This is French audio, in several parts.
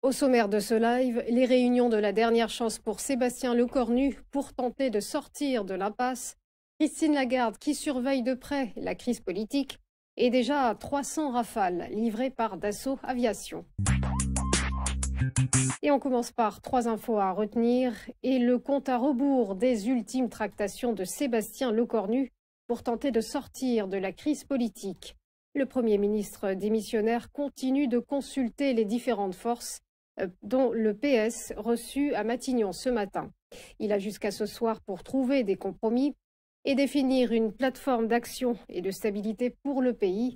Au sommaire de ce live, les réunions de la dernière chance pour Sébastien Lecornu pour tenter de sortir de l'impasse, Christine Lagarde qui surveille de près la crise politique et déjà 300 rafales livrées par Dassault Aviation. Et on commence par 3 infos à retenir et le compte à rebours des ultimes tractations de Sébastien Lecornu pour tenter de sortir de la crise politique. Le Premier ministre démissionnaire continue de consulter les différentes forces, dont le PS reçu à Matignon ce matin. Il a jusqu'à ce soir pour trouver des compromis et définir une plateforme d'action et de stabilité pour le pays,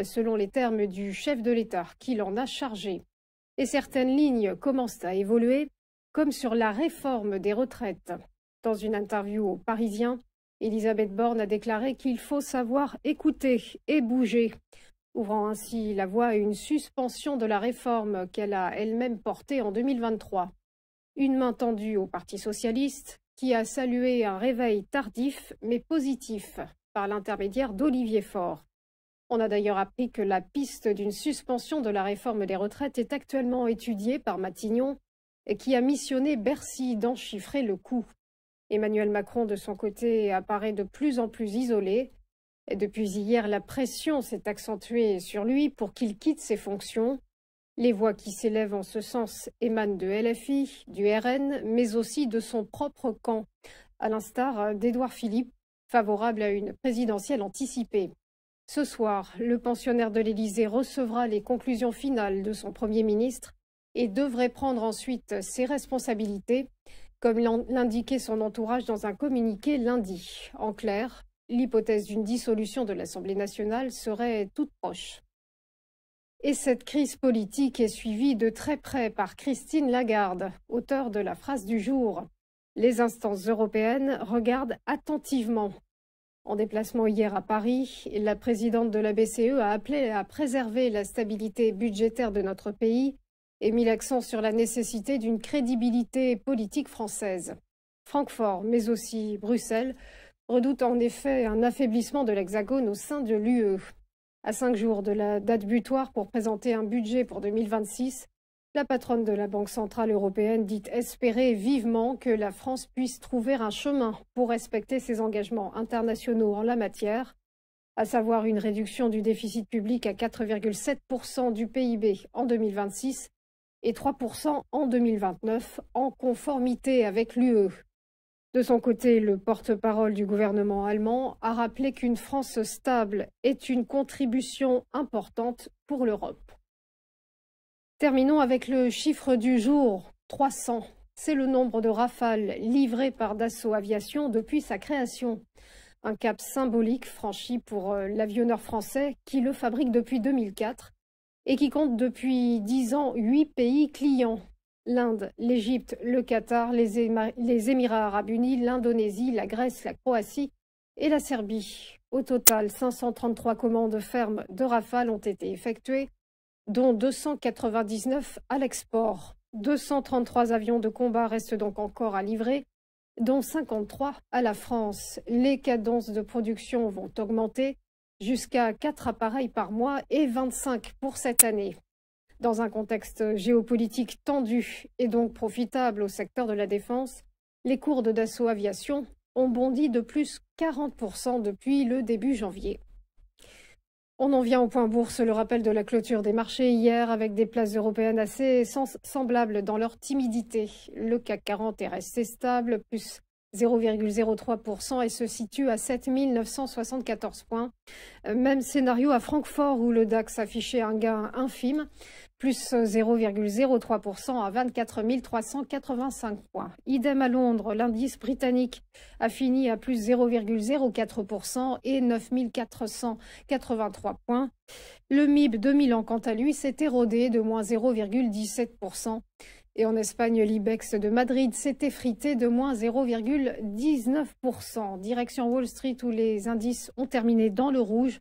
selon les termes du chef de l'État qui l'en a chargé. Et certaines lignes commencent à évoluer, comme sur la réforme des retraites. Dans une interview aux Parisiens, Elisabeth Borne a déclaré qu'il faut savoir écouter et bouger, ouvrant ainsi la voie à une suspension de la réforme qu'elle a elle-même portée en 2023. Une main tendue au Parti socialiste, qui a salué un réveil tardif mais positif par l'intermédiaire d'Olivier Faure. On a d'ailleurs appris que la piste d'une suspension de la réforme des retraites est actuellement étudiée par Matignon, qui a missionné Bercy d'enchiffrer le coup. Emmanuel Macron, de son côté, apparaît de plus en plus isolé. Et depuis hier, la pression s'est accentuée sur lui pour qu'il quitte ses fonctions. Les voix qui s'élèvent en ce sens émanent de LFI, du RN, mais aussi de son propre camp, à l'instar d'Édouard Philippe, favorable à une présidentielle anticipée. Ce soir, le pensionnaire de l'Élysée recevra les conclusions finales de son Premier ministre et devrait prendre ensuite ses responsabilités, comme l'indiquait son entourage dans un communiqué lundi. En clair, l'hypothèse d'une dissolution de l'Assemblée nationale serait toute proche. Et cette crise politique est suivie de très près par Christine Lagarde, auteure de la phrase du jour. Les instances européennes regardent attentivement. En déplacement hier à Paris, la présidente de la BCE a appelé à préserver la stabilité budgétaire de notre pays et mis l'accent sur la nécessité d'une crédibilité politique française. Francfort, mais aussi Bruxelles, redoutent en effet un affaiblissement de l'Hexagone au sein de l'UE. À 5 jours de la date butoir pour présenter un budget pour 2026, la patronne de la Banque centrale européenne dit espérer vivement que la France puisse trouver un chemin pour respecter ses engagements internationaux en la matière, à savoir une réduction du déficit public à 4,7% du PIB en 2026 et 3% en 2029, en conformité avec l'UE. De son côté, le porte-parole du gouvernement allemand a rappelé qu'une France stable est une contribution importante pour l'Europe. Terminons avec le chiffre du jour, 300. C'est le nombre de rafales livrées par Dassault Aviation depuis sa création. Un cap symbolique franchi pour l'avionneur français qui le fabrique depuis 2004 et qui compte depuis 10 ans 8 pays clients. L'Inde, l'Égypte, le Qatar, les Émirats arabes unis, l'Indonésie, la Grèce, la Croatie et la Serbie. Au total, 533 commandes fermes de Rafale ont été effectuées, dont 299 à l'export. 233 avions de combat restent donc encore à livrer, dont 53 à la France. Les cadences de production vont augmenter jusqu'à 4 appareils par mois et 25 pour cette année. Dans un contexte géopolitique tendu et donc profitable au secteur de la défense, les cours de Dassault Aviation ont bondi de plus 40% depuis le début janvier. On en vient au point bourse, le rappel de la clôture des marchés hier avec des places européennes assez semblables dans leur timidité. Le CAC 40 est resté stable, plus 0,03% et se situe à 7 974 points. Même scénario à Francfort où le DAX affichait un gain infime, plus 0,03% à 24 385 points. Idem à Londres, l'indice britannique a fini à plus 0,04% et 9 483 points. Le MIB de Milan, quant à lui, s'est érodé de moins 0,17%. Et en Espagne, l'IBEX de Madrid s'est effrité de moins 0,19%. Direction Wall Street où les indices ont terminé dans le rouge,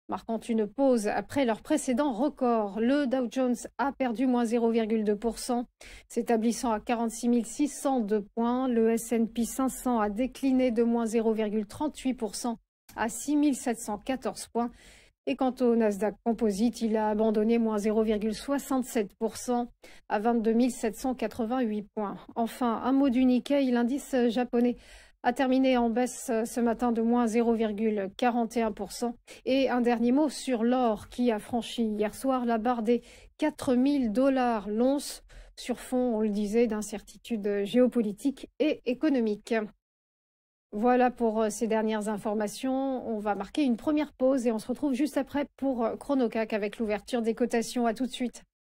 marquant une pause après leur précédent record. Le Dow Jones a perdu moins 0,2%, s'établissant à 46 602 points. Le S&P 500 a décliné de moins 0,38% à 6 714 points. Et quant au Nasdaq Composite, il a abandonné moins 0,67% à 22 788 points. Enfin, un mot du Nikkei, l'indice japonais a terminé en baisse ce matin de moins 0,41%. Et un dernier mot sur l'or qui a franchi hier soir la barre des 4 000 $ l'once sur fond, on le disait, d'incertitudes géopolitiques et économiques. Voilà pour ces dernières informations. On va marquer une première pause et on se retrouve juste après pour Chronocac avec l'ouverture des cotations. À tout de suite.